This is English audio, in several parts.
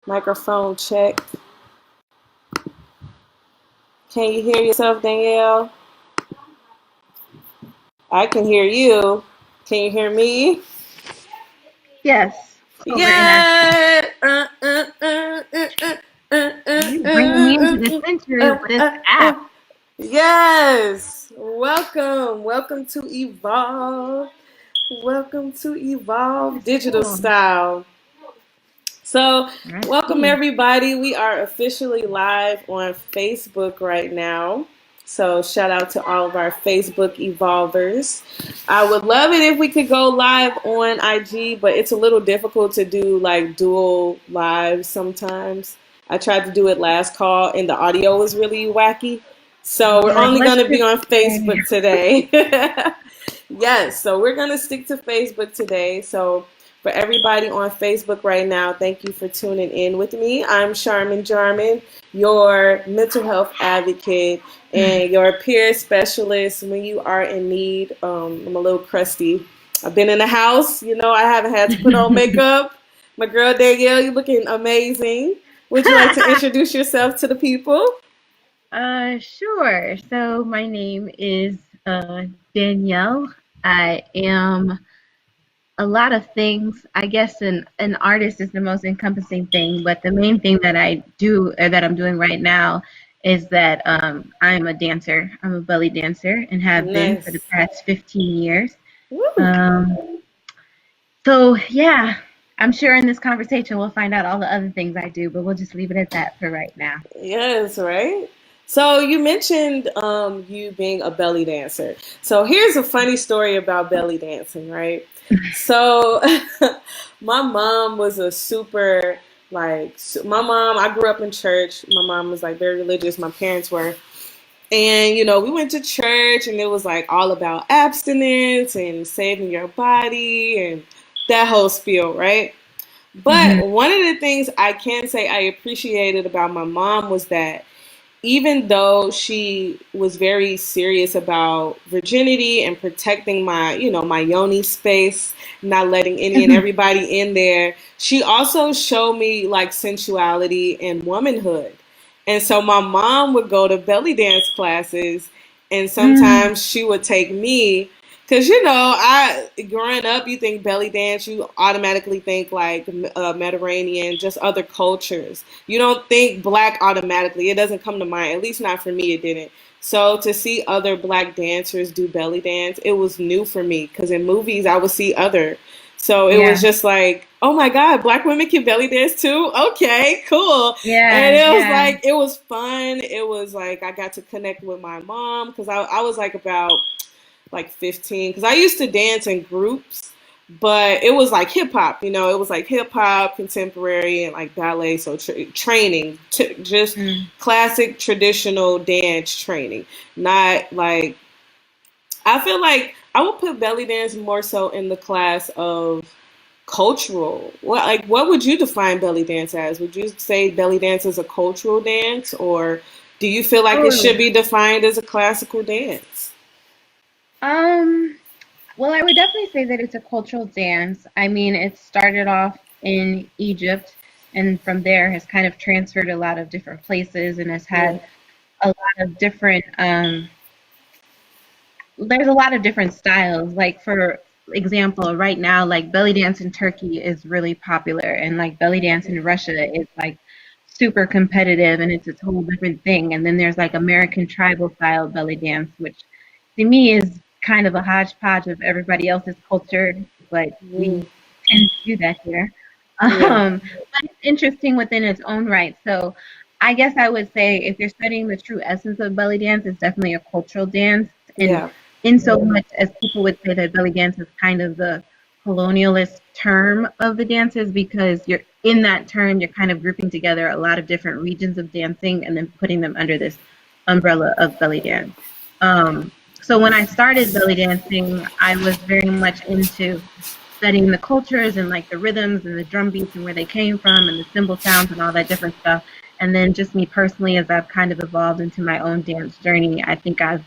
Microphone check. Can you hear yourself, Danielle? I can hear you. Can you hear me? Yes. Oh, very nice. Yeah. You bringing me into the century with this app. Yes. Welcome to Evolve. Welcome to Evolve That's Digital cool. Style. So, That's welcome me. everybody. We are officially live on Facebook right now. So, shout out to all of our Facebook evolvers. I would love it if we could go live on IG, but it's a little difficult to do like dual lives sometimes. I tried to do it last call and the audio was really wacky. So, we're You're like, only let's going to be just on say, Facebook today. Yes, so we're going to stick to Facebook today. So, for everybody on Facebook right now, thank you for tuning in with me. I'm SharmonJarmon, your mental health advocate and your peer specialist when you are in need. I'm a little crusty. I've been in the house, I haven't had to put on makeup. My girl Danielle, you're looking amazing. Would you like to introduce yourself to the people? Sure. So my name is Danielle. I am a lot of things. I guess an artist is the most encompassing thing, but the main thing that I do or that I'm doing right now is that I'm a dancer. I'm a belly dancer and have been for the Nice. past 15 years. Woo. Um, so yeah, I'm sure in this conversation we'll find out all the other things I do, but we'll just leave it at that for right now. Yes, right. So you mentioned you being a belly dancer. So here's a funny story about belly dancing, right? So my mom was a super my mom. I grew up in church. My mom was like very religious. My parents were, and we went to church, and it was like all about abstinence and saving your body and that whole spiel, right? Hmm. But one of the things I can say I appreciated about my mom was that even though she was very serious about virginity and protecting my yoni space, not letting any and everybody in there, she also showed me like sensuality and womanhood. And so my mom would go to belly dance classes, and Mm, sometimes she would take me. Cause I growing up, you think belly dance, you automatically think like Mediterranean, just other cultures. You don't think black automatically. It doesn't come to mind. At least not for me, it didn't. So to see other black dancers do belly dance, it was new for me. Because in movies, I would see other. So it was yeah, just like, oh my God, black women can belly dance too? Okay, cool. And yeah, it was yeah. like, it was fun. It was like, I got to connect with my mom because I was like about like 15 because I used to dance in groups, but it was like hip hop, it was like hip hop, contemporary, and like ballet. So training, just Mm. classic traditional dance training, not like I feel like I would put belly dance more so in the class of cultural. What would you define belly dance as? Would you say belly dance is a cultural dance, or do you feel like it should Oh, be defined as a classical dance? um, well, I would definitely say that it's a cultural dance. I mean, it started off in Egypt and from there has kind of transferred a lot of different places and has Yeah. had a lot of different there's a lot of different styles. Like for example, right now, like belly dance in Turkey is really popular, and like belly dance in Russia is like super competitive, and it's a whole different thing. And then there's like American tribal style belly dance, which to me is kind of a hodgepodge of everybody else's culture, but Mm, we tend to do that here. yeah. But it's interesting within its own right. So I guess I would say if you're studying the true essence of belly dance, it's definitely a cultural dance. And Yeah. in so much as people would say that belly dance is kind of the colonialist term of the dances because you're in that term, you're kind of grouping together a lot of different regions of dancing and then putting them under this umbrella of belly dance. Um, so when I started belly dancing, I was very much into studying the cultures and like the rhythms and the drum beats and where they came from and the cymbal sounds and all that different stuff. And then just me personally, as I've kind of evolved into my own dance journey, I think I've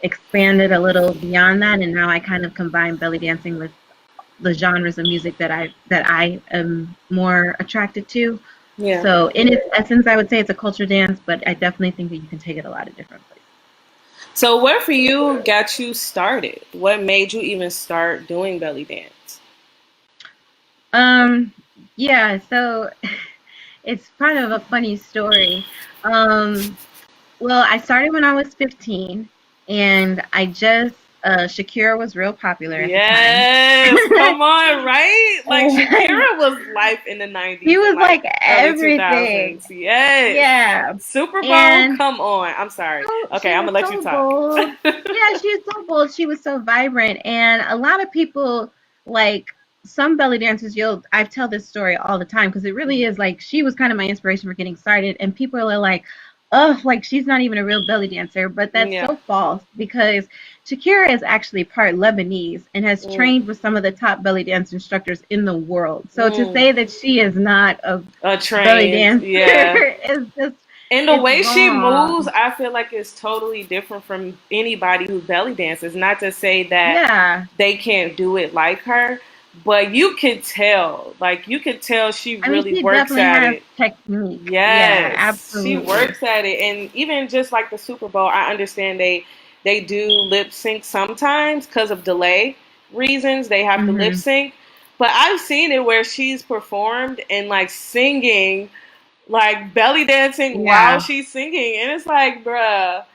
expanded a little beyond that, and now I kind of combine belly dancing with the genres of music that I am more attracted to. Yeah. So in its essence, I would say it's a culture dance, but I definitely think that you can take it a lot of different places. So what for you got you started? What made you even start doing belly dance? Um, yeah, so it's kind of a funny story. Um, well, I started when I was 15, and I just Shakira was real popular at the time. Yes, come on, right? Like And Shakira was life in the she 90s and was like like early everything. 2000s. Yes. Yeah. Super Bowl, And come on. I'm sorry. oh, Okay, she I'm was gonna let you so talk. bold. Yeah, she was so bold. She was so vibrant. And a lot of people, like some belly dancers, I tell this story all the time because it really is like she was kind of my inspiration for getting started. And people are like, oh, like she's not even a real belly dancer. But that's Yeah. so false because Shakira is actually part Lebanese and has Mm, trained with some of the top belly dance instructors in the world. So to mm. say that she is not a A belly trained, dancer yeah. is just, And the it's way she moves, wrong. I feel like is totally different from anybody who belly dances. Not to say that Yeah. they can't do it like her, but you could tell, like you could tell she I mean, really she works definitely at has it. technique. Yeah, Yes, she absolutely. works at it, and even just like the Super Bowl, I understand they do lip sync sometimes because of delay reasons. They have to lip Hmm. sync, but I've seen it where she's performed and like singing, like belly dancing while Yeah, she's singing, and it's like, bruh,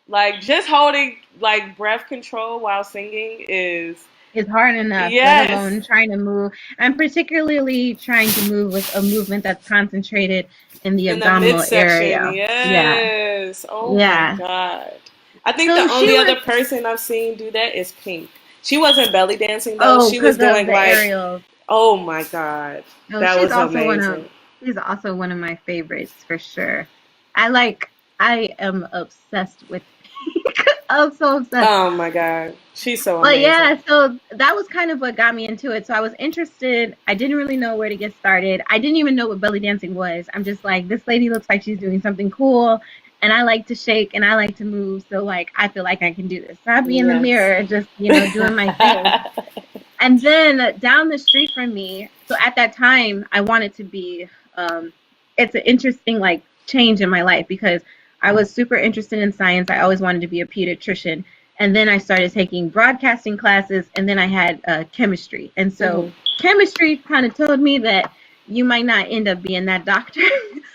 like just holding like breath control while singing is it's hard enough, let yes alone trying to move, and particularly trying to move with a movement that's concentrated in the in the abdominal midsection. area. Yeah, Yes, oh my yeah. god. I think So the she only was, other person I've seen do that is Pink. She wasn't belly dancing though. oh, She was because of doing the like, aerials. oh my god, No, that was amazing. she's also one of my favorites for sure. I like, I am obsessed with Pink. I'm so obsessed. Oh my god, she's so But amazing. yeah, so that was kind of what got me into it. So I was interested. I didn't really know where to get started. I didn't even know what belly dancing was. I'm just like, this lady looks like she's doing something cool, and I like to shake and I like to move. So like, I feel like I can do this. So I'd be in the Yes. mirror, just doing my thing. And then down the street from me, so at that time, I wanted to be. It's an interesting like change in my life because I was super interested in science. I always wanted to be a pediatrician, and then I started taking broadcasting classes, and then I had chemistry. And so Hmm. chemistry kind of told me that you might not end up being that doctor.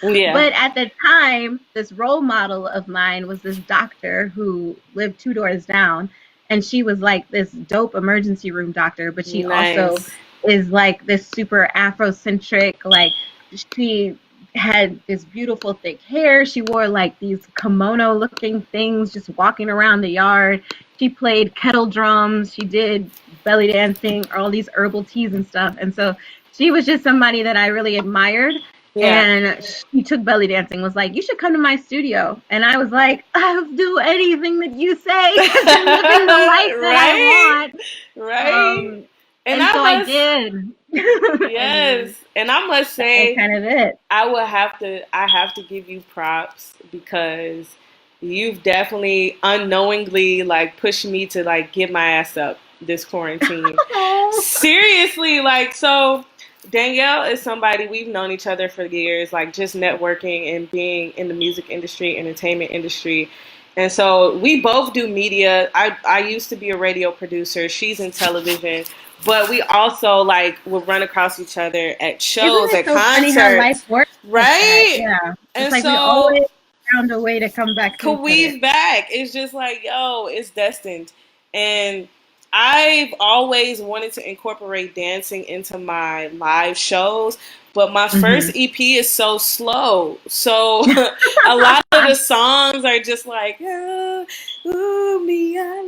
Yeah. But at the time, this role model of mine was this doctor who lived two doors down, and she was like this dope emergency room doctor, but she also Nice. is like this super Afrocentric, like she had this beautiful thick hair. She wore like these kimono looking things just walking around the yard. She played kettle drums. She did belly dancing, all these herbal teas and stuff. And so she was just somebody that I really admired. Yeah. And she took belly dancing, was like, you should come to my studio. And I was like, I'll do anything that you say because you're living the life that I Right? want. Right? And And I so I must, did. yes. And And I must that was say, kind of it. I have to give you props because you've definitely unknowingly like pushed me to like get my ass up this quarantine. Oh. Seriously, like so Danielle is somebody we've known each other for years, like just networking and being in the music industry, entertainment industry. And so we both do media. I used to be a radio producer. She's in television. But we also like would run across each other at Isn't shows, it at so funny how life concerts. works like that? Right? Yeah. It's And like we so always found a way to come back to could each other. weave back. It's just like, yo, it's destined. And I've always wanted to incorporate dancing into my live shows, but my first Hmm. EP is so slow. So a lot of the songs are just like, oh, ooh, me, I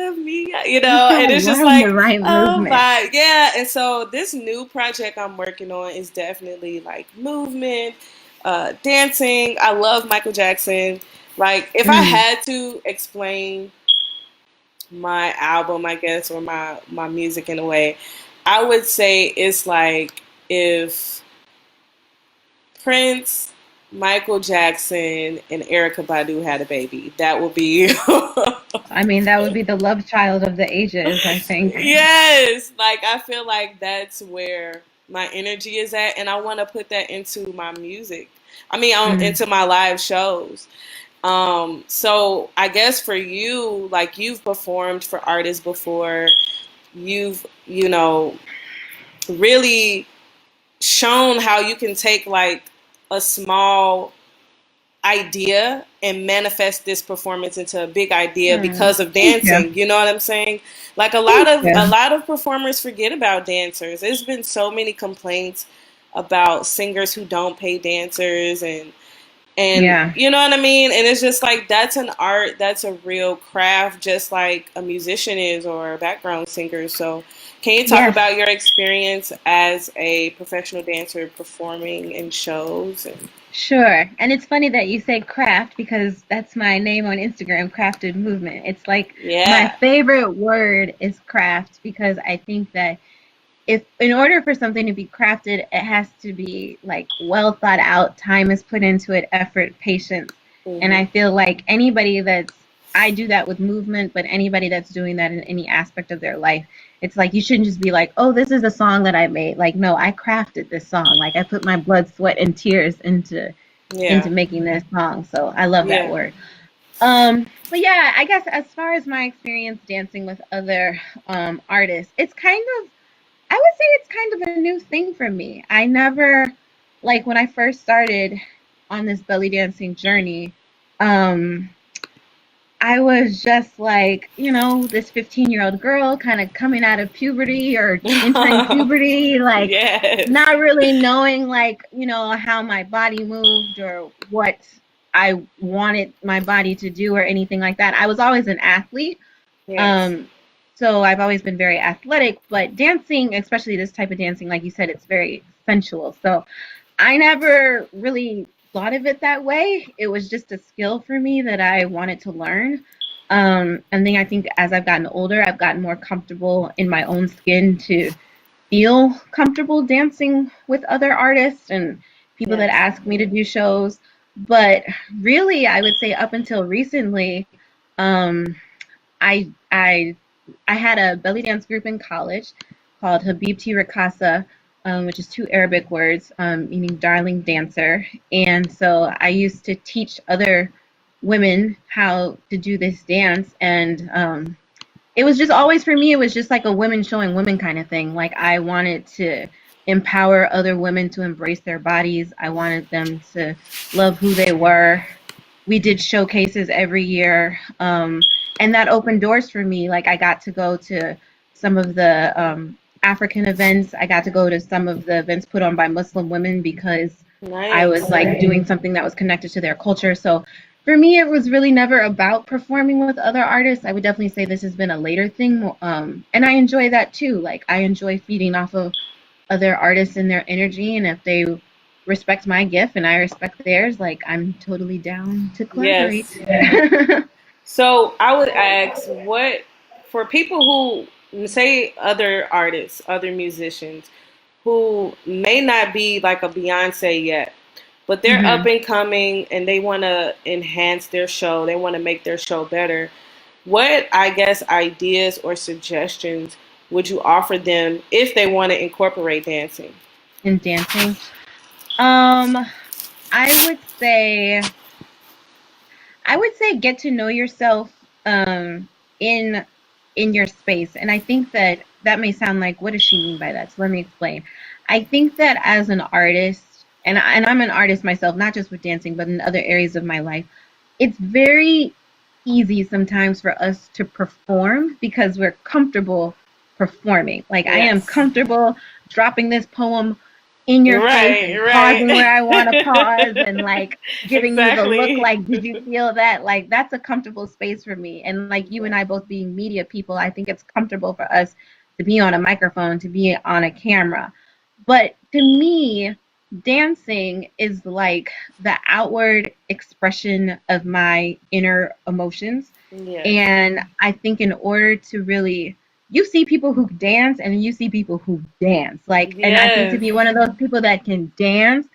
love me, You and gotta it's just learn like, the right oh, movement. vibe. Yeah. And so this new project I'm working on is definitely like movement, dancing. I love Michael Jackson. Like, if I Mm. had to explain my album, I guess, or my music in a way, I would say it's like if Prince, Michael Jackson, and Erica Badu had a baby. That would be I mean, that would be the love child of the ages, I think. yes. Like I feel like that's where. my energy is at, and I want to put that into my music. I mean, Mm. into my live shows. So I guess for you, like you've performed for artists before, you've, really shown how you can take like a small idea and manifest this performance into a big idea Mm. because of Thank you. dancing. You know what I'm saying? Like a lot Thank of a you. lot of performers forget about dancers. There's been so many complaints about singers who don't pay dancers, and Yeah. you know what I mean? And it's just like that's an art, that's a real craft, just like a musician is or a background singer. So, can you talk Yes. about your experience as a professional dancer performing in shows? And Sure. And it's funny that you say craft because that's my name on Instagram, Crafted Movement. It's like my yeah, favorite word is craft because I think that if in order for something to be crafted, it has to be like well thought out, time is put into it, effort, patience. And hmm I feel like anybody that's I do that with movement, but anybody that's doing that in any aspect of their life, it's like you shouldn't just be like, oh, this is a song that I made. Like, no, I crafted this song. Like I put my blood, sweat, and tears into yeah, making this song. So I love that yeah. word. But yeah, I guess as far as my experience dancing with other artists, it's kind of I would say it's kind of a new thing for me. I never, like when I first started on this belly dancing journey, um, I was just like, this 15-year-old girl kind of coming out of puberty or entering puberty, like yes, not really knowing, like, how my body moved or what I wanted my body to do or anything like that. I was always an athlete. yes, Um, so I've always been very athletic, but dancing, especially this type of dancing, like you said, it's very sensual. So I never really thought of it that way. It was just a skill for me that I wanted to learn. And then I think as I've gotten older, I've gotten more comfortable in my own skin to feel comfortable dancing with other artists and people that yes. ask me to do shows. But really, I would say up until recently, um, I I I had a belly dance group in college called Habibti Rakasa, which is two Arabic words meaning darling dancer. And so I used to teach other women how to do this dance. And it was just always for me, it was just like a women showing women kind of thing. Like I wanted to empower other women to embrace their bodies. I wanted them to love who they were. We did showcases every year. And that opened doors for me. Like I got to go to some of the African events. I got to go to some of the events put on by Muslim women because I was Nice. like doing something that was connected to their culture. So for me, it was really never about performing with other artists. I would definitely say this has been a later thing. And I enjoy that too. Like I enjoy feeding off of other artists and their energy. And if they respect my gift and I respect theirs, like I'm totally down to collaborate. Yes. So I would ask, what for people who say other artists, other musicians who may not be like a Beyonce yet, but they're up hmm and coming and they want to enhance their show, they want to make their show better. What, I guess, ideas or suggestions would you offer them if they want to incorporate dancing? In dancing. Um, I would say get to know yourself in your space. And I think that that may sound like, what does she mean by that? So let me explain. I think that as an artist, and I'm an artist myself, not just with dancing, but in other areas of my life, it's very easy sometimes for us to perform because we're comfortable performing. Like I am Yes. comfortable dropping this poem in your face Right, and pausing where I want to pause and right. like giving you the look Exactly. like, did you feel that? Like that's a comfortable space for me. And like you and I both being media people, I think it's comfortable for us to be on a microphone, to be on a camera. But to me, dancing is like the outward expression of my inner emotions. Yes. And I think in order to really, you see people who dance and you see people who dance. Like, and I think to Yes. be one of those people that can dance,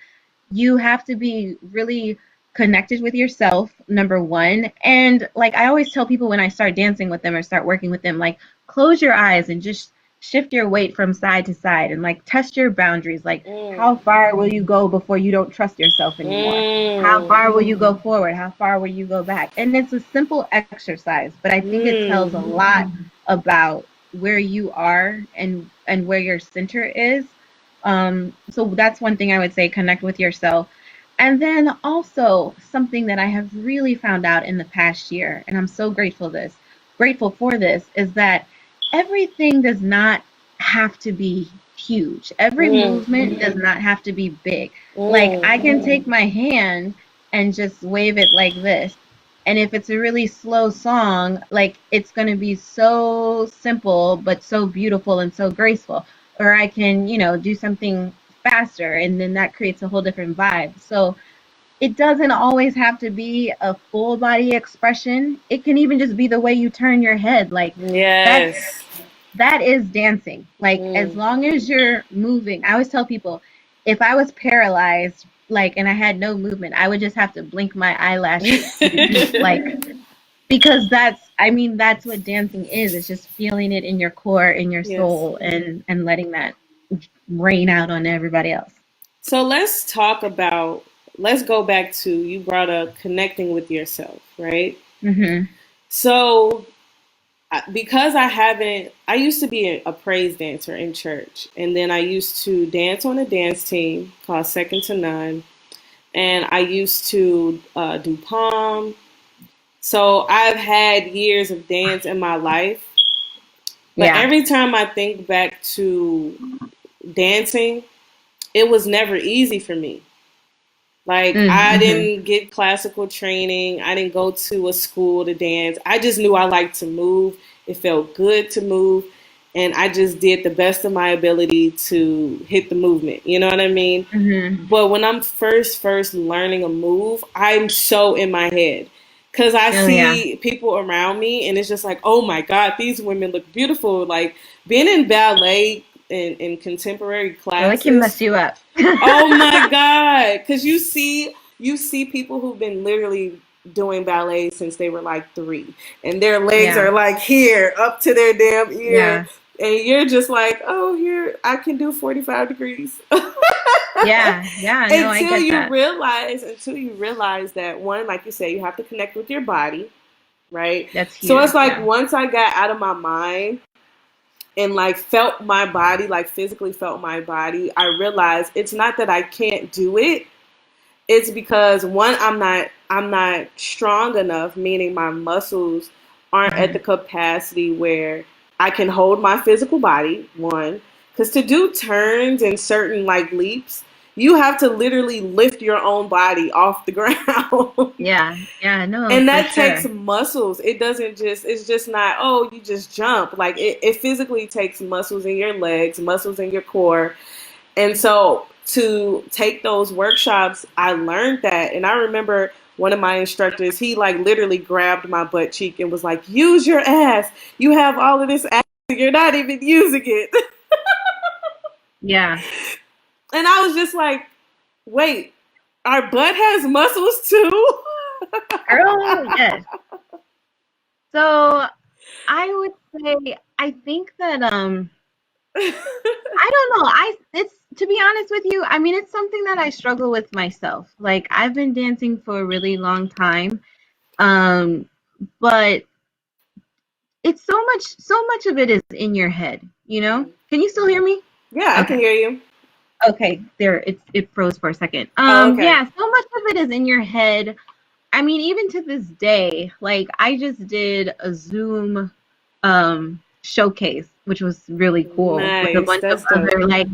you have to be really connected with yourself, number one. And like I always tell people when I start dancing with them or start working with them, like close your eyes and just shift your weight from side to side and like test your boundaries. Like, Mm. how far will you go before you don't trust yourself anymore? How Mm. far will you go forward? How far will you go back? And it's a simple exercise, but I think it tells a Mm. lot about where you are and where your center is. So that's one thing I would say, connect with yourself. And then also something that I have really found out in the past year, and I'm so grateful for this, is that everything does not have to be huge. Every Mm. movement does not have to be big. Like, Mm. I can take my hand and just wave it like this. And if it's a really slow song, like, it's going to be so simple, but so beautiful and so graceful. Or I can, do something faster, and then that creates a whole different vibe. So it doesn't always have to be a full body expression. It can even just be the way you turn your head. Like, that's Yes. that is dancing. Like, as Mm. long as you're moving. I always tell people, if I was paralyzed, like, and I had no movement, I would just have to blink my eyelashes to the beat. Like, because that's what dancing is. It's just feeling it in your core, in your Yes. soul, and letting that rain out on everybody else. So let's go back to, you brought up connecting with yourself, right? Hmm. So because I used to be a praise dancer in church, and then I used to dance on a dance team called Second to None, and I used to do palm. So I've had years of dance in my life, but Yeah. every time I think back to dancing, it was never easy for me. Like, I Mm-hmm. didn't get classical training. I didn't go to a school to dance. I just knew I liked to move. It felt good to move. And I just did the best of my ability to hit the movement. You know what I mean? Hmm. But when I'm first learning a move, I'm so in my head. Because I Oh yeah. see people around me, and it's just like, oh my God, these women look beautiful. Like, being in ballet and contemporary Well, it can mess classes. you up. Oh my God. Because you see people who've been literally doing ballet since they were like 3, and their legs Yeah. are like here up to their damn ear, Yeah. and you're just like, oh, here I can do 45 degrees. Yeah. Yeah. No, I until get you that. realize until you realize that, one, like you say, you have to connect with your body, right? That's So it's huge. like, Yeah. once I got out of my mind and like felt my body, like physically felt my body, I realized it's not that I can't do it. It's because, one, I'm not strong enough, meaning my muscles aren't at the Hmm. capacity where I can hold my physical body, one. Because to do turns and certain like leaps, you have to literally lift your own body off the ground. Yeah. Yeah. No, And for that takes sure. muscles. It's just not, oh, you just jump. Like, it physically takes muscles in your legs, muscles in your core. And so to take those workshops, I learned that. And I remember one of my instructors, he like literally grabbed my butt cheek and was like, use your ass. You have all of this ass, you're not even using it. Yeah. And I was just like, wait, our butt has muscles too? Girl, yes. So I would say, I think that I don't know. It's, to be honest with you, I mean, it's something that I struggle with myself. Like, I've been dancing for a really long time. Um, but it's so much of it is in your head. Can you still hear me? Yeah, I can Okay. hear you. Okay, there, it froze for a second. Oh, okay. Yeah, so much of it is in your head. I mean, even to this day, like, I just did a Zoom showcase, which was really cool, with a Nice. bunch of That's dope. other like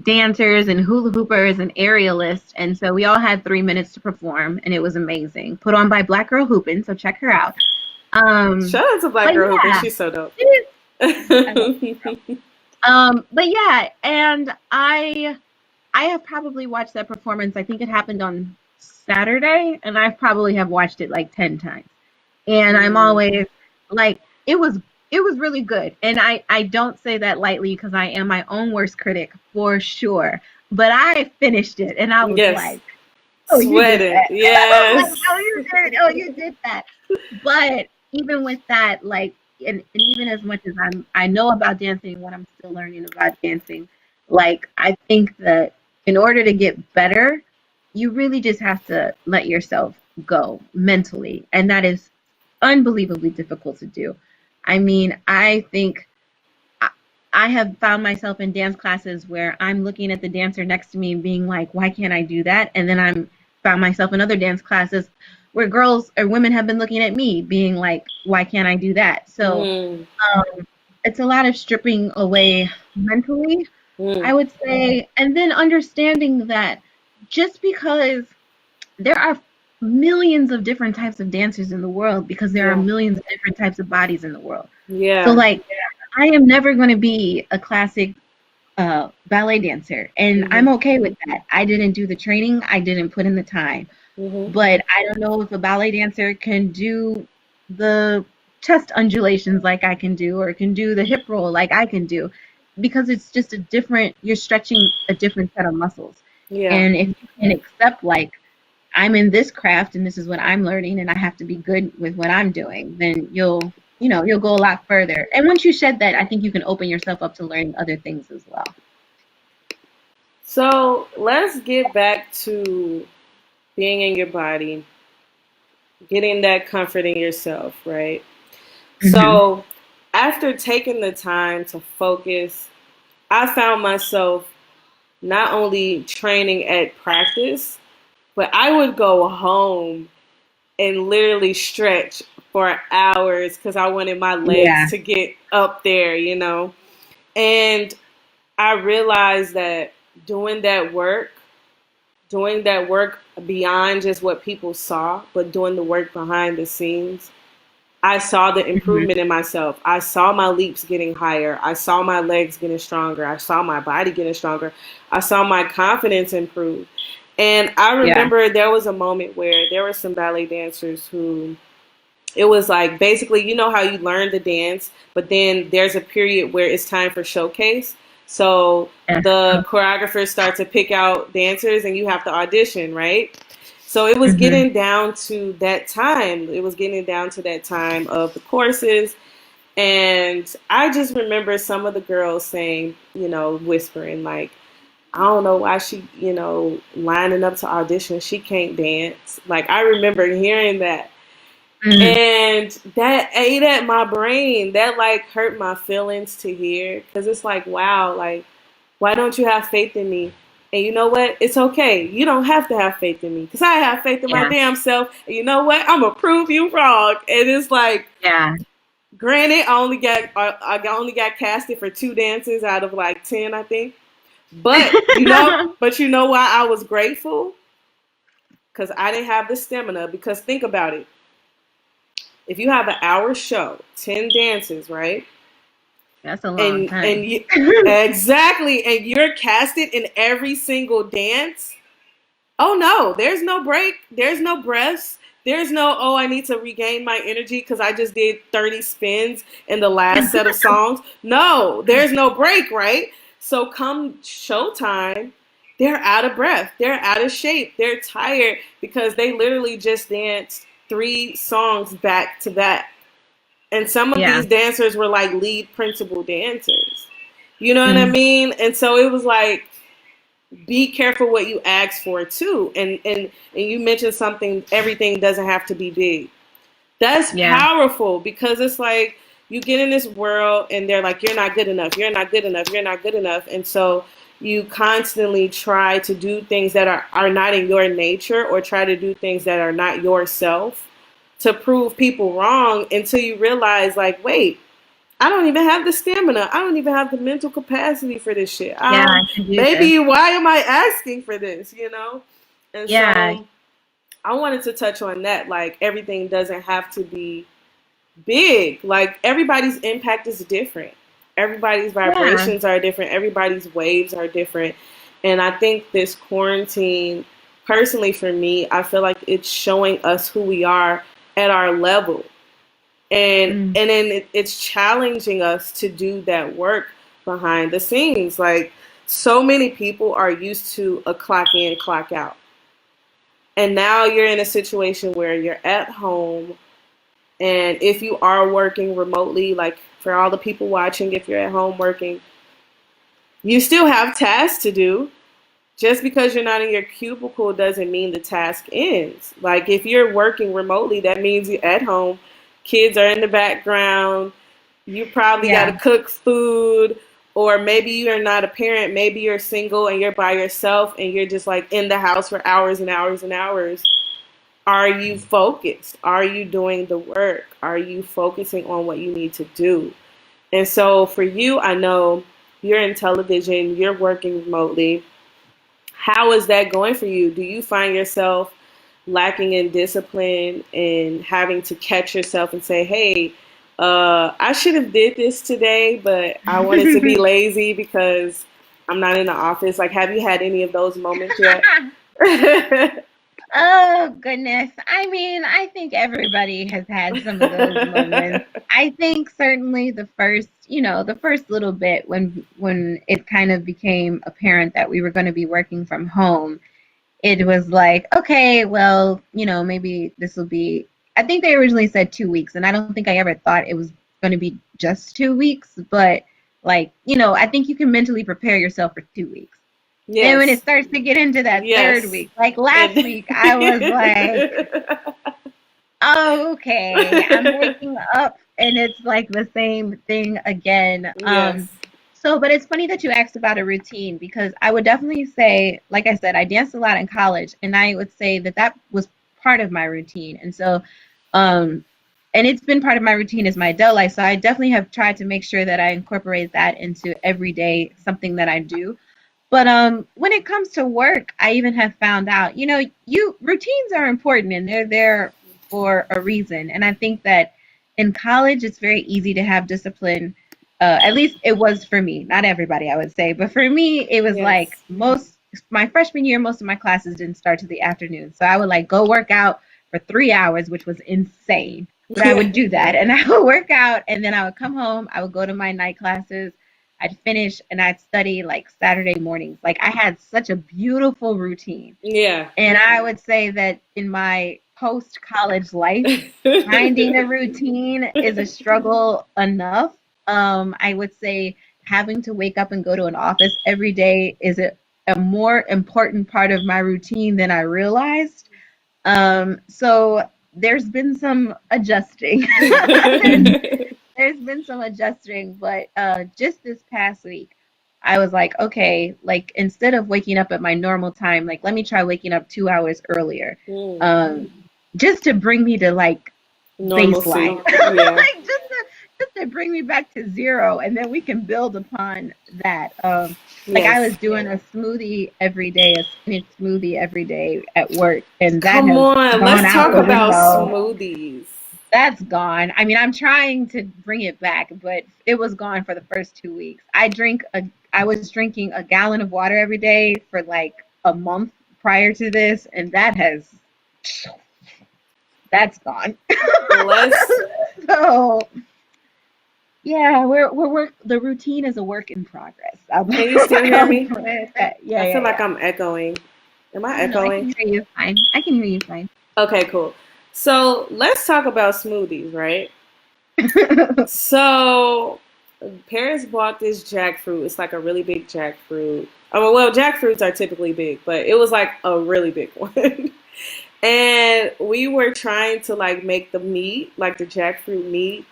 dancers and hula hoopers and aerialists. And so we all had 3 minutes to perform, and it was amazing. Put on by Black Girl Hoopin', so check her out. Shout out to Black But Girl Hooping. yeah, She's so dope. it is, I love Black Girl. But yeah, and I have probably watched that performance. I think it happened on Saturday, and I probably have watched it like 10 times. And I'm Mm. always like, it was really good. And I don't say that lightly, because I am my own worst critic for sure. But I finished it, and I was Yes. like, oh, you did Sweating. that. Like, Yes. oh, you did that. But even with that, like, and even as much as I know about dancing, what I'm still learning about dancing, like I think that in order to get better, you really just have to let yourself go mentally, and that is unbelievably difficult to do. I mean, I think I I have found myself in dance classes where I'm looking at the dancer next to me and being like, why can't I do that? And then I'm found myself in other dance classes where girls or women have been looking at me being like, why can't I do that? So Mm, it's a lot of stripping away mentally, I mm, would say, and then understanding that just because there are millions of different types of dancers in the world because there are yeah, millions of different types of bodies in the world. So yeah, like I am never going to be a classic ballet dancer, and mm-hmm, I'm okay with that. I didn't do the training, I didn't put in the time, mm-hmm, but I don't know if a ballet dancer can do the chest undulations like I can do, or can do the hip roll like I can do, because it's just a different, you're stretching a different set of muscles. yeah. And if you can accept, like, I'm in this craft and this is what I'm learning and I have to be good with what I'm doing, then you'll go a lot further. And once you shed that, I think you can open yourself up to learning other things as well. So let's get back to being in your body, getting that comfort in yourself, right? Hmm. So after taking the time to focus, I found myself not only training at practice, but I would go home and literally stretch for hours because I wanted my legs Yeah. to get up there, you know? And I realized that doing that work, doing that work beyond just what people saw, but doing the work behind the scenes, I saw the Hmm. improvement in myself. I saw my leaps getting higher. I saw my legs getting stronger. I saw my body getting stronger. I saw my confidence improve. And I Yeah. remember there was a moment where there were some ballet dancers who it was like basically, you know how you learn the dance, but then there's a period where it's time for showcase. So Yeah. the choreographers start to pick out dancers and you have to audition, right? So it was Hmm. getting down to that time. It was getting down to that time of the courses. And I just remember some of the girls saying, you know, whispering, like, I don't know why she, you know, lining up to audition. She can't dance. Like, I remember hearing that. Hmm. And that ate at my brain. That like hurt my feelings to hear because it's like, wow, like, why don't you have faith in me? And you know what? It's okay. You don't have to have faith in me because I have faith in my Yeah. damn self. And you know what? I'm gonna prove you wrong. And it's like, Yeah. granted, I only got casted for 2 dances out of like 10, I think. But you know why I was grateful? Because I didn't have the stamina. Because think about it. If you have an hour show, 10 dances, right? That's a long And time. you exactly, and you're casted in every single dance. Oh no, there's no break. There's no breaths. There's no, oh, I need to regain my energy because I just did 30 spins in the last set of songs. No, there's no break, right? So come showtime, they're out of breath. They're out of shape. They're tired because they literally just danced 3 songs back to back. And some of Yeah. these dancers were like lead principal dancers. You know what I Mm. mean? And so it was like, be careful what you ask for too. And you mentioned something, everything doesn't have to be big. That's Yeah. powerful because it's like you get in this world and they're like, you're not good enough, you're not good enough, you're not good enough. And so you constantly try to do things that are not in your nature or try to do things that are not yourself to prove people wrong until you realize like, wait, I don't even have the stamina. I don't even have the mental capacity for this shit. Yeah. I can do this. Maybe why am I asking for this, you know? And Yeah. so I wanted to touch on that. Like everything doesn't have to be big. Like everybody's impact is different. Everybody's Yeah. vibrations are different. Everybody's waves are different. And I think this quarantine, personally for me, I feel like it's showing us who we are at our level, Mm. and then it's challenging us to do that work behind the scenes. Like so many people are used to a clock in, clock out, and now you're in a situation where you're at home And if you are working remotely, like for all the people watching, if you're at home working, you still have tasks to do. Just because you're not in your cubicle doesn't mean the task ends. Like if you're working remotely, that means you're at home, kids are in the background, you probably got to Yeah. cook food, or maybe you're not a parent, maybe you're single and you're by yourself and you're just like in the house for hours and hours and hours. Are you focused? Are you doing the work? Are you focusing on what you need to do? And so for you, I know you're in television, you're working remotely. How is that going for you? Do you find yourself lacking in discipline and having to catch yourself and say, hey, I should have did this today, but I wanted to be lazy because I'm not in the office. Like, have you had any of those moments yet? Oh goodness. I mean, I think everybody has had some of those moments. I think certainly the first little bit when it kind of became apparent that we were going to be working from home, it was like, okay, well, maybe this will be, I think they originally said 2 weeks, and I don't think I ever thought it was going to be just 2 weeks, but like, I think you can mentally prepare yourself for 2 weeks. Then when it Yes. starts to get into that third Yes. week, like last And week, I was like, oh, okay, I'm waking up and it's like the same thing again. yes. But it's funny that you asked about a routine because I would definitely say, like I said, I danced a lot in college, and I would say that that was part of my routine. Um, and it's been part of my routine as my adult life. So I definitely have tried to make sure that I incorporate that into everyday something that I do. But when it comes to work, I even have found out, you routines are important and they're there for a reason. And I think that in college, it's very easy to have discipline. At least it was for me, not everybody, I would say, but for me, it was like Yes. my freshman year, most of my classes didn't start till the afternoon. So I would like go work out for 3 hours, which was insane. But I would do that and I would work out and then I would come home. I would go to my night classes. I'd finish and I'd study like Saturday mornings. Like I had such a beautiful routine. Yeah. And I would say that in my post college life, finding a routine is a struggle enough. I would say having to wake up and go to an office every day is a more important part of my routine than I realized. So there's been some adjusting. There's been some adjusting, but just this past week, I was like, okay, like instead of waking up at my normal time, like let me try waking up 2 hours earlier, Mm. um, just to bring me to like Normalcy. baseline, Yeah. like just to bring me back to zero, and then we can build upon that. Like I Yes. was doing a smoothie every day, a spinach smoothie every day at work, and that Come has on, gone let's out talk the about window. smoothies. That's gone. I mean, I'm trying to bring it back, but it was gone for the first 2 weeks. I was drinking a gallon of water every day for like a month prior to this, and that's gone. Let's. So yeah, the routine is a work in progress. Can you still hear I'll me? put it at that. Yeah, I feel yeah, like yeah. I'm echoing. Am I Oh no, I echoing? can hear you fine. I can hear you fine. Okay, cool. So let's talk about smoothies, right? So parents bought this jackfruit. It's like a really big jackfruit. Well, jackfruits are typically big, but it was like a really big one. And we were trying to like make the meat, like the jackfruit meat,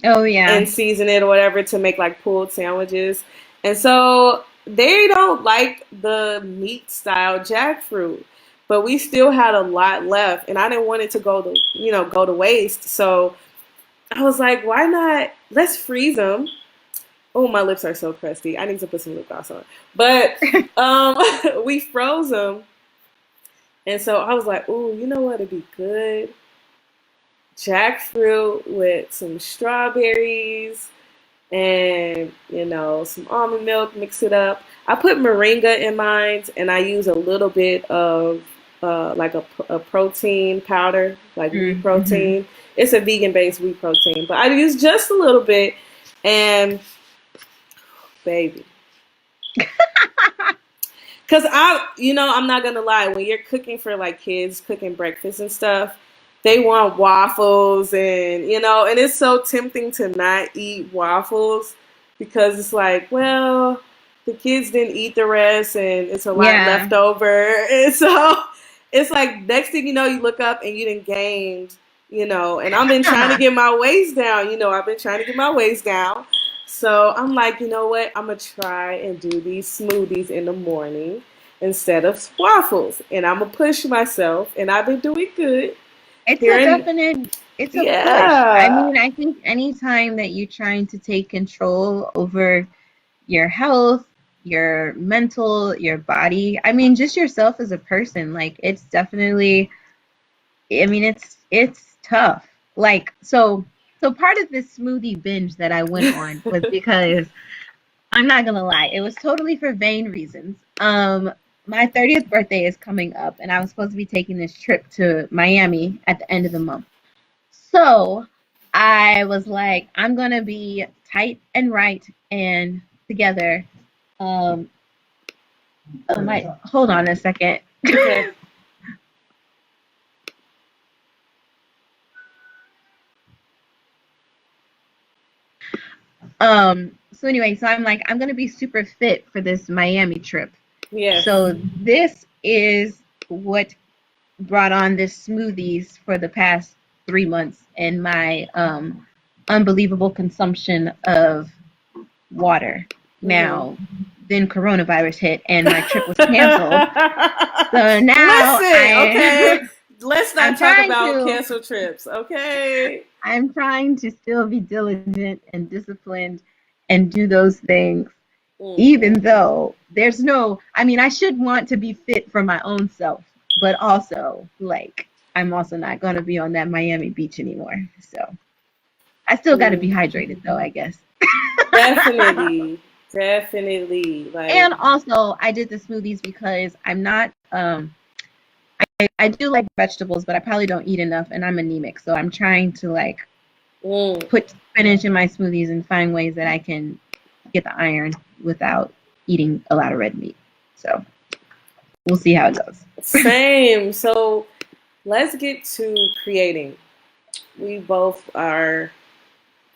Oh yeah. and season it or whatever to make like pulled sandwiches. And so they don't like the meat style jackfruit, but we still had a lot left, and I didn't want it to go to waste. So I was like, why not? Let's freeze them. Oh, my lips are so crusty. I need to put some lip gloss on. But we froze them, and so I was like, ooh, you know what? It'd be good. Jackfruit with some strawberries and some almond milk, mix it up. I put moringa in mine, and I use a little bit of like a protein powder, like wheat Mm-hmm. protein. It's a vegan based wheat protein, but I use just a little bit. And baby, because I'm not gonna lie, when you're cooking for like kids, cooking breakfast and stuff, they want waffles, and and it's so tempting to not eat waffles because it's like, well, the kids didn't eat the rest and it's a lot Yeah. left over. And so it's like next thing you know, you look up and you done gained, and I've been trying to get my waist down. I've been trying to get my waist down. So I'm like, you know what? I'm going to try and do these smoothies in the morning instead of waffles. And I'm going to push myself. And I've been doing good. It's Here a in, definite, it's a push. I yeah. mean, I think anytime that you're trying to take control over your health, your mental, your body, I mean, just yourself as a person, like it's definitely, I mean, it's tough. Like, so part of this smoothie binge that I went on was because I'm not gonna lie, it was totally for vain reasons. My 30th birthday is coming up, and I was supposed to be taking this trip to Miami at the end of the month. So I was like, I'm gonna be tight and right and together. Um, hold on a second. Okay. So anyway, so I'm like, I'm gonna be super fit for this Miami trip. Yes. So this is what brought on this smoothies for the past 3 months and my unbelievable consumption of water. Now, then coronavirus hit and my trip was canceled. So now Listen, okay. Let's I'm not talk trying about to canceled trips, okay? I'm trying to still be diligent and disciplined and do those things, even though there's no, I mean, I should want to be fit for my own self, but also, like, I'm also not going to be on that Miami beach anymore. So I still got to be hydrated, though, I guess. Definitely. Definitely. Like, And also, I did the smoothies because I'm not, I do like vegetables, but I probably don't eat enough, and I'm anemic. So I'm trying to, like, put spinach in my smoothies and find ways that I can get the iron without eating a lot of red meat. So we'll see how it goes. same. So let's get to creating. We both are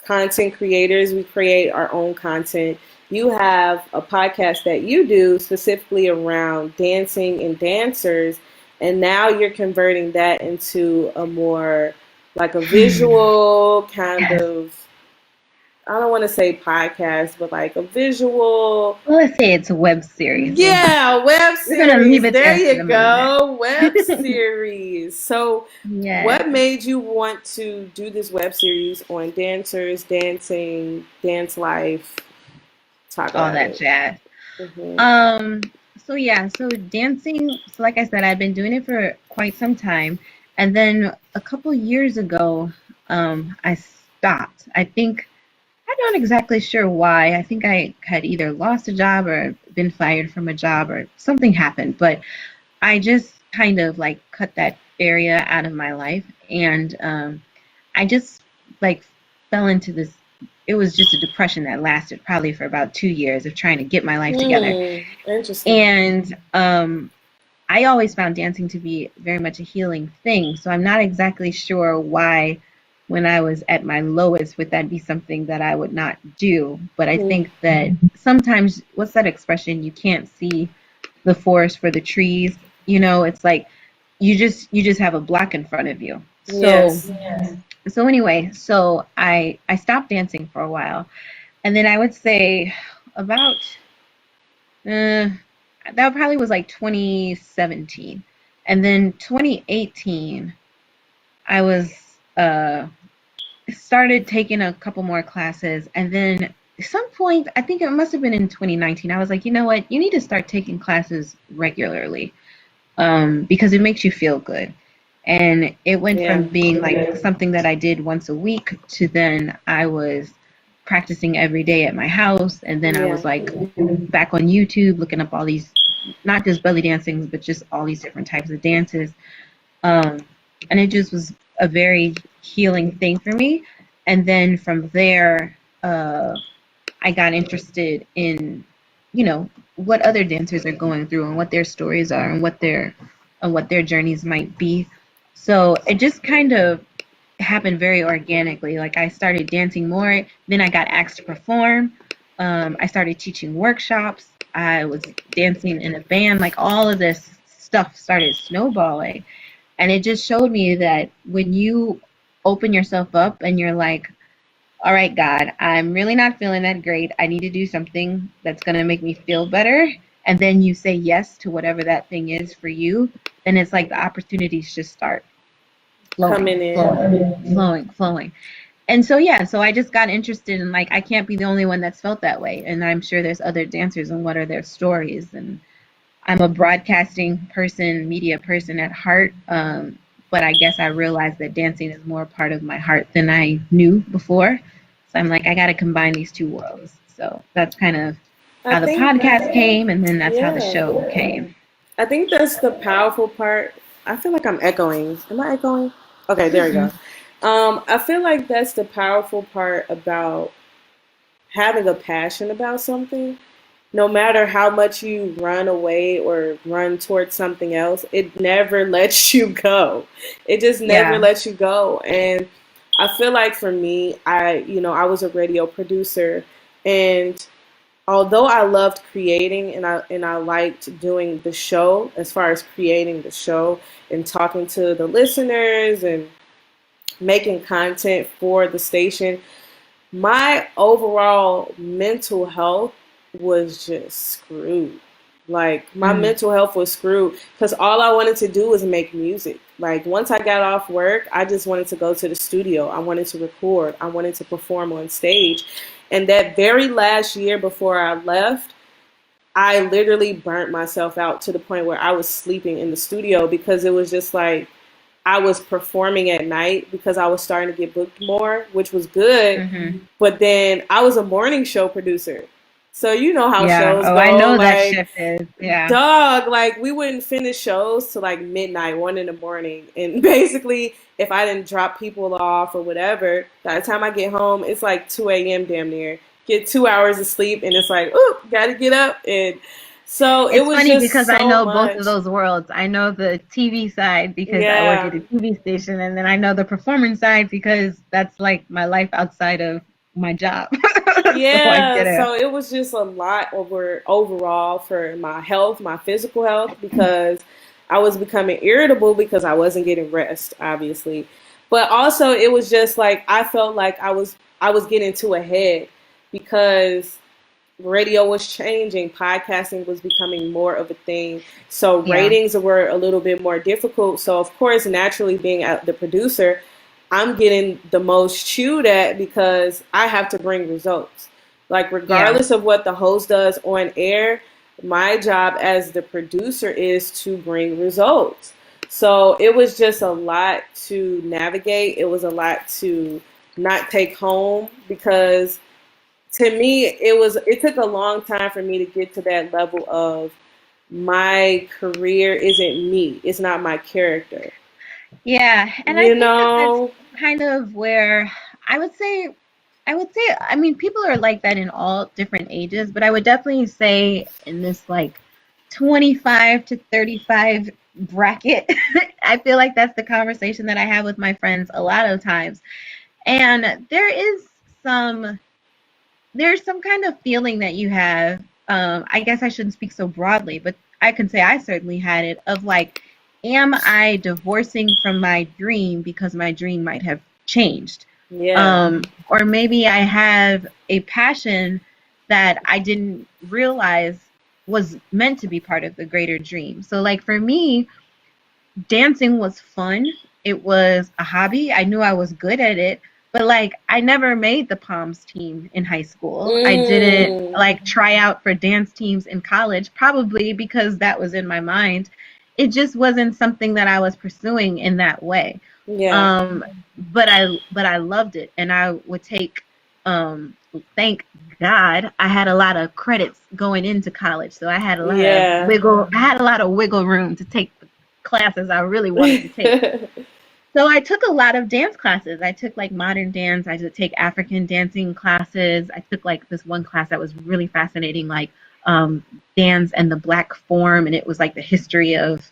content creators. We create our own content. You have a podcast that you do specifically around dancing and dancers, and now you're converting that into a more like a visual kind of, I don't want to say podcast, but like a visual. Well, let's say it's a web series. Yeah, web We're gonna leave series. it There there for you the go. Web moment. series. So, Yeah, what made you want to do this web series on dancers, dancing, dance life? Talk all about that it. jazz. Hmm. Um, so yeah, so dancing, so like I said, I've been doing it for quite some time. And then a couple years ago, I stopped. I think I'm not exactly sure why. I think I had either lost a job or been fired from a job or something happened, but I just kind of like cut that area out of my life. And I just like fell into this. It was just a depression that lasted probably for about 2 years of trying to get my life together. Interesting. And I always found dancing to be very much a healing thing. So I'm not exactly sure why, when I was at my lowest, would that be something that I would not do. But I think that sometimes, what's that expression? You can't see the forest for the trees. It's like you just have a block in front of you. So Yes. so anyway, so I stopped dancing for a while, and then I would say about that probably was like 2017, and then 2018 I was started taking a couple more classes, and then at some point, I think it must have been in 2019, I was like, you know what, you need to start taking classes regularly, because it makes you feel good. And it went Yeah. from being like something that I did once a week to then I was practicing every day at my house. And then I Yeah. was like back on YouTube looking up all these, not just belly dancing, but just all these different types of dances. And it just was a very healing thing for me. And then from there, I got interested in, what other dancers are going through and what their stories are and what their journeys might be. So it just kind of happened very organically. Like I started dancing more, then I got asked to perform. I started teaching workshops. I was dancing in a band. Like all of this stuff started snowballing. And it just showed me that when you open yourself up and you're like, all right, God, I'm really not feeling that great. I need to do something that's going to make me feel better. And then you say yes to whatever that thing is for you, then it's like the opportunities just start Coming flowing, in. flowing. And so, yeah, so I just got interested in like, I can't be the only one that's felt that way. And I'm sure there's other dancers and what are their stories. And I'm a broadcasting person, media person at heart. But I guess I realized that dancing is more part of my heart than I knew before. So I'm like, I got to combine these two worlds. So that's kind of I how the think, podcast came, and then that's how the yeah. show came. I think that's the powerful part. I feel like I'm echoing. Am I echoing? Okay, there we go. Mm-mm. I feel like that's the powerful part about having a passion about something. No matter how much you run away or run towards something else, it never lets you go. It just never Yeah, lets you go. And I feel like for me, I was a radio producer, and although I loved creating and I liked doing the show as far as creating the show and talking to the listeners and making content for the station, my overall mental health was just screwed. Like my mm, mental health was screwed because all I wanted to do was make music. Like once I got off work, I just wanted to go to the studio. I wanted to record. I wanted to perform on stage. And that very last year before I left, I literally burnt myself out to the point where I was sleeping in the studio because it was just like I was performing at night because I was starting to get booked more, which was good. mm-hmm. But then I was a morning show producer. So you know how Yeah. shows Oh, I go. know that Like, shift is. Yeah. dog, like we wouldn't finish shows till like midnight, 1 in the morning. And basically, if I didn't drop people off or whatever, by the time I get home, it's like 2 a.m. damn near. Get 2 hours of sleep, and it's like, ooh, gotta get up. And so it It's was funny just because I so know both of much. those worlds. I know the TV side because I work at Yeah. a TV station, and then I know the performance side because that's like my life outside of my job. So I Yeah, get it. so it was just a lot overall for my health, my physical health, because I was becoming irritable because I wasn't getting rest, obviously. But also it was just like I felt like I was getting too ahead because radio was changing, podcasting was becoming more of a thing. So Yeah, ratings were a little bit more difficult. So of course, naturally being the producer, I'm getting the most chewed at because I have to bring results. Like yeah, regardless of what the host does on air, my job as the producer is to bring results. So it was just a lot to navigate. It was a lot to not take home because to me it took a long time for me to get to that level of my career isn't me, it's not my character, yeah. And I you think that that's know. kind of where I would say, I mean, people are like that in all different ages, but I would definitely say in this like 25 to 35 bracket, I feel like that's the conversation that I have with my friends a lot of times. And some there's some kind of feeling that you have. I guess I shouldn't speak so broadly, but I can say I certainly had it of like, am I divorcing from my dream because my dream might have changed? Yeah, Or maybe I have a passion that I didn't realize was meant to be part of the greater dream. So, like for me, dancing was fun. It was a hobby. I knew I was good at it, but like I never made the Palms team in high school. I didn't mm, like try out for dance teams in college, probably because that was in my mind. It just wasn't something that I was pursuing in that way. yeah, Um, but I loved it, and I would take thank God I had a lot of credits going into college, so yeah. I had a lot of wiggle room to take classes I really wanted to take. So I took a lot of dance classes. I took like modern dance. I did take African dancing classes. I took like this one class that was really fascinating, like dance and the black form, and it was like the history of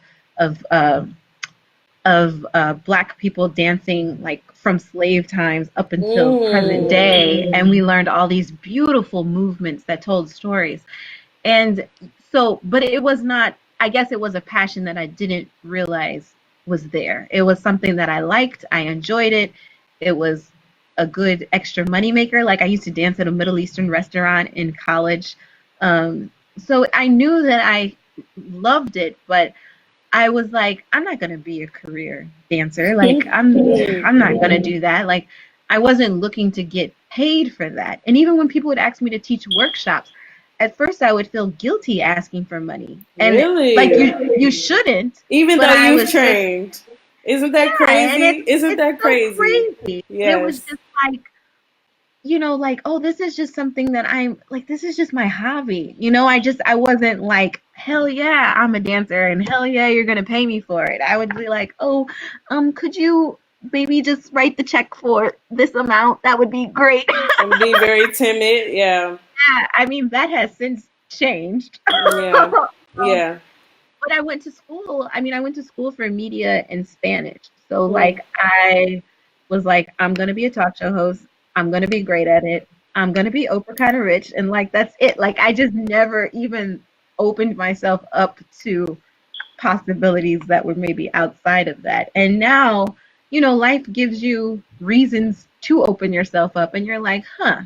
Black people dancing like from slave times up until present day, and we learned all these beautiful movements that told stories. And so, but it was not, I guess it was a passion that I didn't realize was there. It was something that I liked. I enjoyed it. It was a good extra money maker. Like I used to dance at a Middle Eastern restaurant in college. So I knew that I loved it, but I was like, I'm not gonna be a career dancer. Like I'm not gonna do that. Like I wasn't looking to get paid for that. And even when people would ask me to teach workshops, at first I would feel guilty asking for money. And really? like you shouldn't. Even but though I you've was trained. Isn't that yeah, crazy? and Isn't that it's so crazy? crazy. Yes. It was just like, you know, like, oh, this is just something that I'm like, this is just my hobby. You know, I wasn't like, hell yeah, I'm a dancer and hell yeah, you're gonna pay me for it. I would be like, oh, could you maybe just write the check for this amount? That would be great. And be very timid. Yeah. Yeah, I mean, that has since changed. Yeah. Yeah. But I went to school. I mean, I went to school for media and Spanish. So like I was like, I'm gonna be a talk show host. I'm gonna be great at it. I'm gonna be Oprah kind of rich, and like that's it. Like I just never even opened myself up to possibilities that were maybe outside of that. And now, you know, life gives you reasons to open yourself up, and you're like, huh.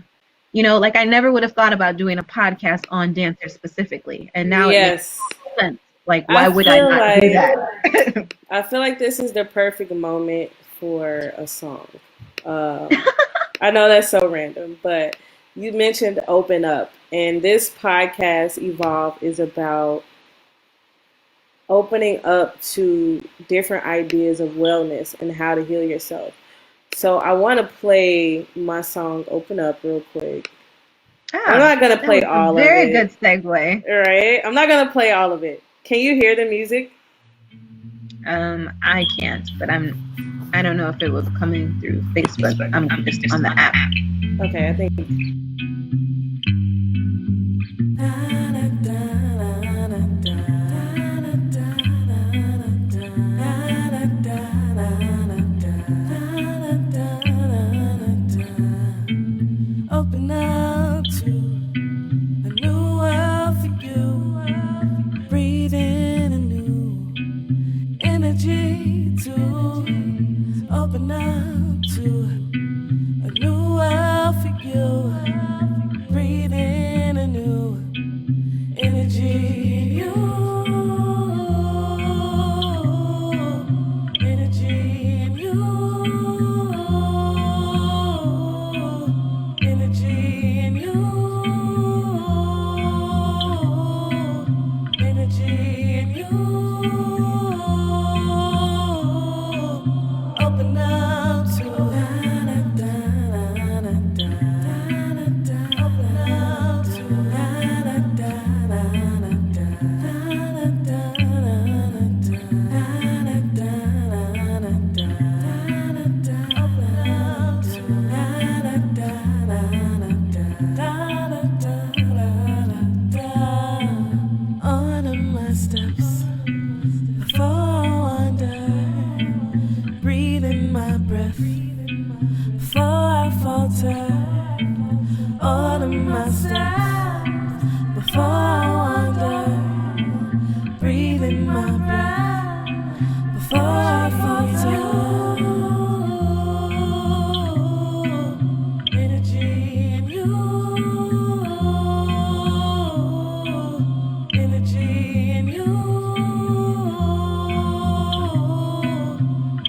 You know, like I never would have thought about doing a podcast on dancers specifically, and now it makes sense. Like, why would I not do that? I feel like this is the perfect moment for a song. I know that's so random, but you mentioned open up, and this podcast, Evolve, is about opening up to different ideas of wellness and how to heal yourself. So I want to play my song Open Up real quick. I'm not going to play all of it. Very good segue. Right? I'm not going to play all of it. Can you hear the music? I can't, but I don't know if it was coming through Facebook. I'm just on the app. Okay, I think. Open up to a new world for you. Breathe in a new energy to open up to a new world for you. Breathe in a new energy in you. Energy in you. Energy in you. Energy in you. Open up to on my steps before I wander, breathe in my breath before I falter. On my steps before I wander, breathe in my breath before I falter. Energy in you. Energy in you.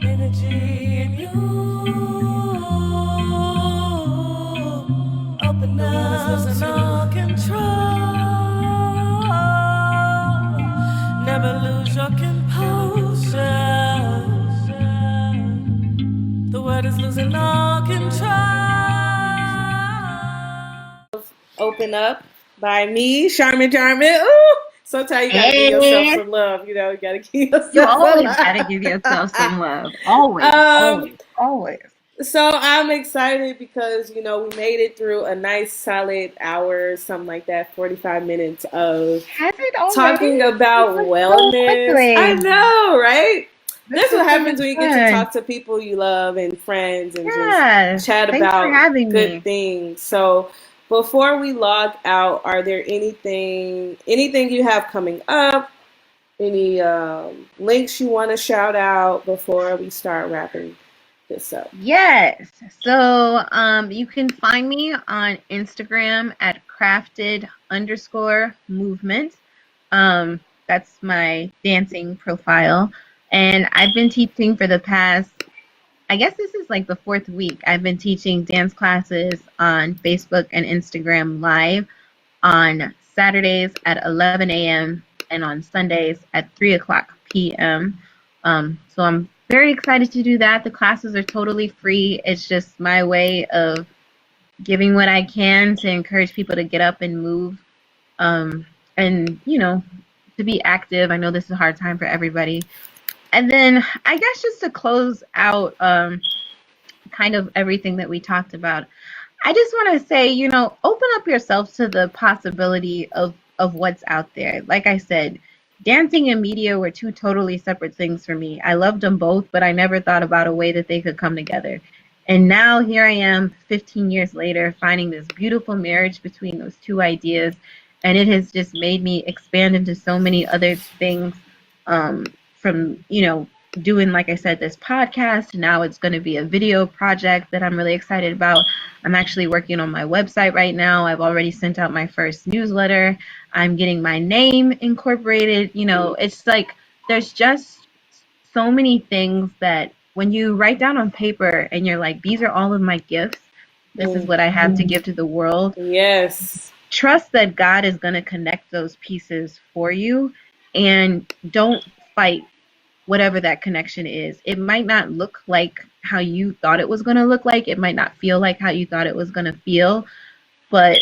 Energy in you. Open up, losing all control. Never lose your composure. The world is losing all control. Open Up by me, SharmonJarmon. Ooh! Sometimes you gotta give yourself some love, you know, you gotta give yourself You always some love. gotta give yourself some love. Always, always. So I'm excited because, you know, we made it through a nice solid hour, something like that, 45 minutes of Has it already? talking about So wellness. quickly. I know, right? This That's was what so happens much when you get to fun. talk to people you love and friends and Yeah. just chat Thanks for about having good me. things. So before we log out, are there anything you have coming up? Any links you want to shout out before we start wrapping this up? Yes. So you can find me on Instagram at crafted_movement. That's my dancing profile. And I've been teaching for the past, I guess this is like the 4th week. I've been teaching dance classes on Facebook and Instagram live on Saturdays at 11 a.m. and on Sundays at 3 o'clock p.m. So I'm very excited to do that. The classes are totally free. It's just my way of giving what I can to encourage people to get up and move, and, to be active. I know this is a hard time for everybody. And then I guess just to close out kind of everything that we talked about, I just want to say, open up yourself to the possibility of what's out there. Like I said, dancing and media were two totally separate things for me. I loved them both, but I never thought about a way that they could come together. And now here I am, 15 years later, finding this beautiful marriage between those two ideas. And it has just made me expand into so many other things, from, doing, like I said, this podcast. Now it's going to be a video project that I'm really excited about. I'm actually working on my website right now. I've already sent out my first newsletter. I'm getting my name incorporated. It's like there's just so many things that when you write down on paper and you're like, these are all of my gifts, this is what I have to give to the world. Yes. Trust that God is going to connect those pieces for you, and don't fight whatever that connection is. It might not look like how you thought it was going to look like. It might not feel like how you thought it was going to feel. But,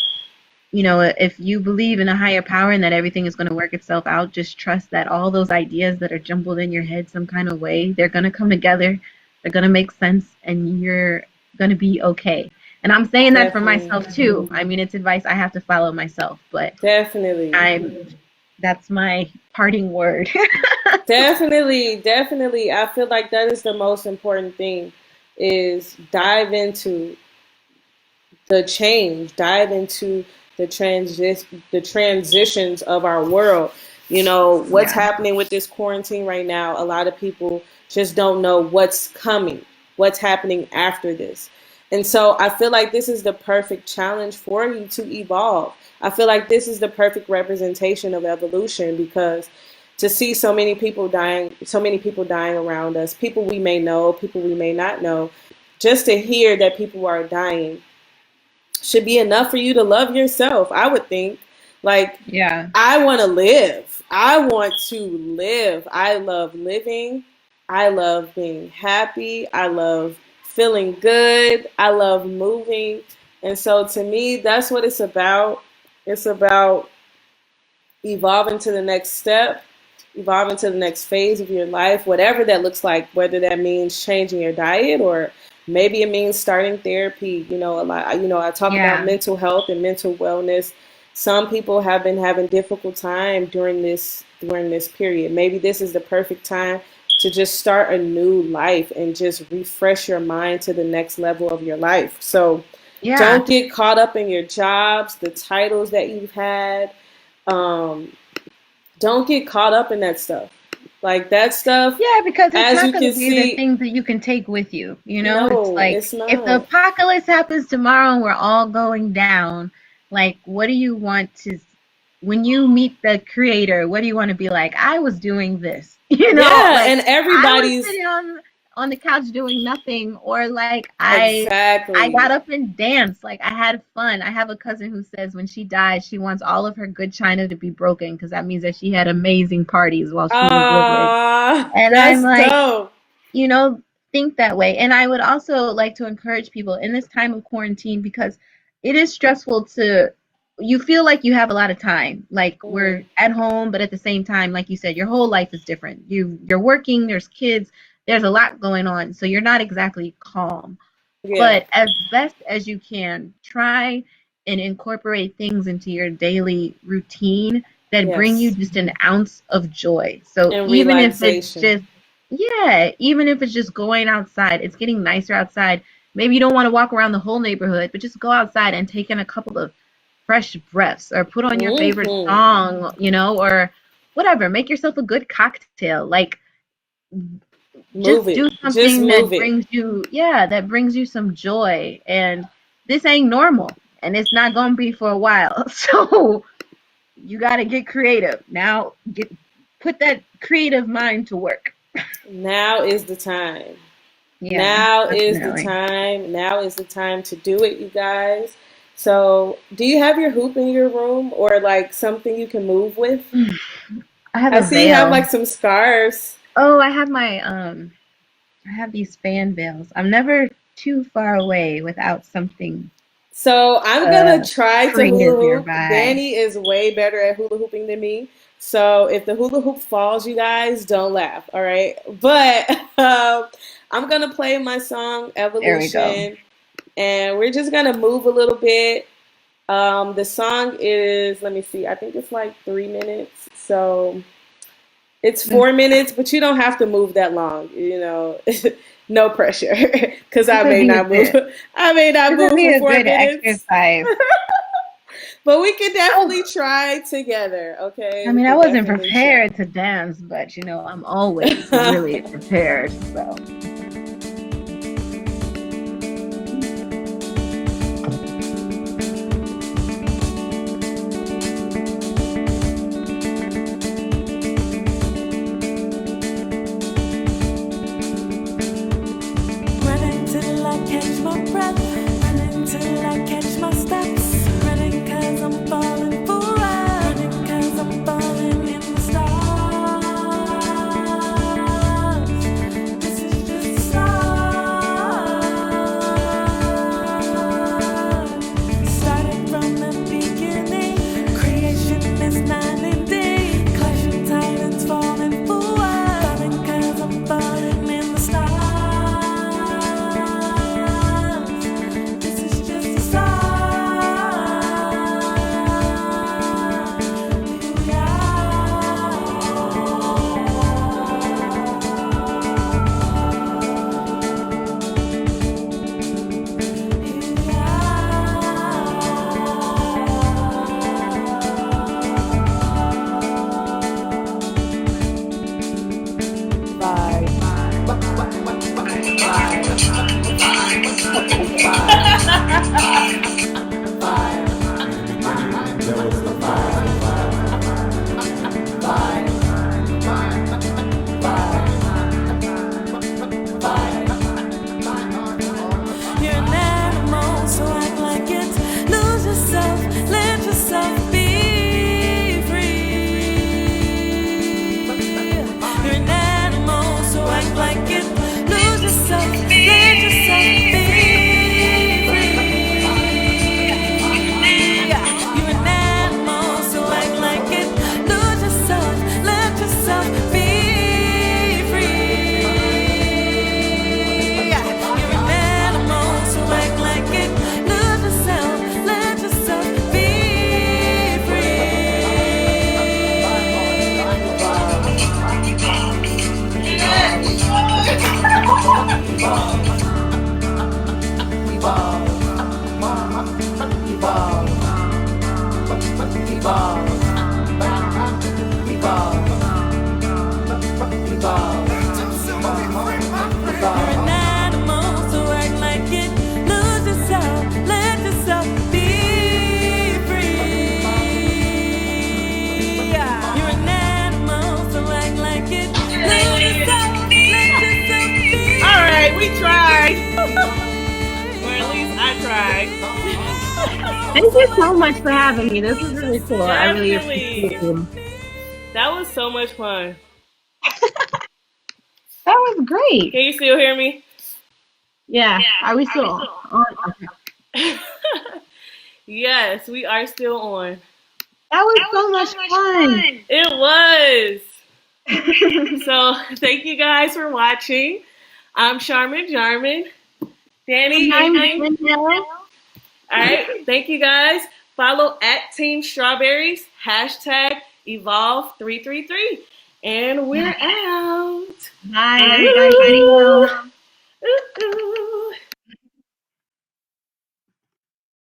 if you believe in a higher power and that everything is going to work itself out, just trust that all those ideas that are jumbled in your head some kind of way, they're going to come together. They're going to make sense, and you're going to be okay. And I'm saying that for Definitely. myself too. I mean, it's advice I have to follow myself, but Definitely. that's my parting word. Definitely. I feel like that is the most important thing, is dive into the change, dive into the transitions of our world. What's Yeah. happening with this quarantine right now. A lot of people just don't know what's coming, what's happening after this. And so I feel like this is the perfect challenge for you to evolve. I feel like this is the perfect representation of evolution, because to see so many people dying around us, people we may know, people we may not know, just to hear that people are dying should be enough for you to love yourself, I would think. Like, Yeah. I want to live. I want to live. I love living. I love being happy. I love feeling good. I love moving. And so to me, that's what it's about. It's about evolving to the next step, evolving to the next phase of your life, whatever that looks like, whether that means changing your diet, or maybe it means starting therapy. A lot, I talk about Yeah. mental health and mental wellness. Some people have been having difficult time during this period. Maybe this is the perfect time to just start a new life and just refresh your mind to the next level of your life. So Yeah. don't get caught up in your jobs, the titles that you've had. Don't get caught up in that stuff. Like that stuff, Yeah, because it's as not you going to can be the see, things that you can take with you. It's no, like it's if the not. apocalypse happens tomorrow and we're all going down, like, what do you want to, when you meet the creator, what do you want to be like? I was doing this, Yeah, like and I was everybody's sitting on the couch doing nothing, or like I got exactly. up and danced, like I had fun. I have a cousin who says when she dies, she wants all of her good china to be broken because that means that she had amazing parties while she was living. And I'm That's like, dope. you know, think that way. And I would also like to encourage people in this time of quarantine, because it is stressful you feel like you have a lot of time. Like Mhm. we're at home, but at the same time, like you said, your whole life is different. You're working, there's kids, there's a lot going on. So you're not exactly calm. Yeah. But as best as you can, try and incorporate things into your daily routine that bring you Yes. just an ounce of joy. So And even if it's relaxation. just Yeah, even if it's just going outside, it's getting nicer outside. Maybe you don't want to walk around the whole neighborhood, but just go outside and take in a couple of fresh breaths or put on your favorite Mm-hmm. song, or whatever. Make yourself a good cocktail. Like, Move just do it. Just something move that it. brings you, yeah, that brings you some joy. And this ain't normal, and it's not going to be for a while. So you got to get creative. Now, put that creative mind to work. Now is the time. Yeah, Now is the definitely. time. Now is the time to do it, you guys. So, do you have your hoop in your room or like something you can move with? I have I a see you have veil. like some scarves. Oh, I have these fan veils. I'm never too far away without something So, I'm gonna uh try to hula creative hoop. nearby. Danny is way better at hula hooping than me. So, if the hula hoop falls, you guys don't laugh, all right? But I'm gonna play my song There we go. Evolution and we're just gonna move a little bit. The song is, let me see, I think it's like 3 minutes. So it's That's 4 minutes, but you don't have to move that long, no pressure. Cause this I would may be a not move. good I may not this would move be for a four good minutes. exercise. But we can Oh, definitely try together, okay? I We mean, I can wasn't definitely try. prepared to dance, but I'm always really prepared. So Running till I catch my breath, running till I catch my steps, running 'cause I'm falling for it, running 'cause I'm falling in the stars. This is just a start. Starting from the beginning, creation is night and day, clashing titans falling forward, falling 'cause I'm falling in the stars. This is just a start. Here we You're an animal, so act like it. Lose yourself, let yourself be free. You're an animal, so act like it. Lose yourself, let yourself be free. You're an animal, so act like it. Lose yourself, let yourself be free. You're an animal, so act like it. Lose yourself, let yourself be You're an animal, so act like it. Lose yourself, let yourself be free. You're an animal, so act like it. Lose yourself, let yourself be All right, we tried. free. Or at least I tried. thank you so much for having me. This was really cool. I really appreciate Definitely. you. That was so much fun. That was great. Can you still hear me? Yeah. Are we still on? Okay. Yes, we are still on. That was so much fun. It was. So thank you guys for watching. I'm SharmonJarmon. Danny, And I'm anything? Danielle. All right. Thank you guys. Follow at Team Strawberries, hashtag Evolve333. And we're out. Bye, Woo! everybody. Ooh, ooh.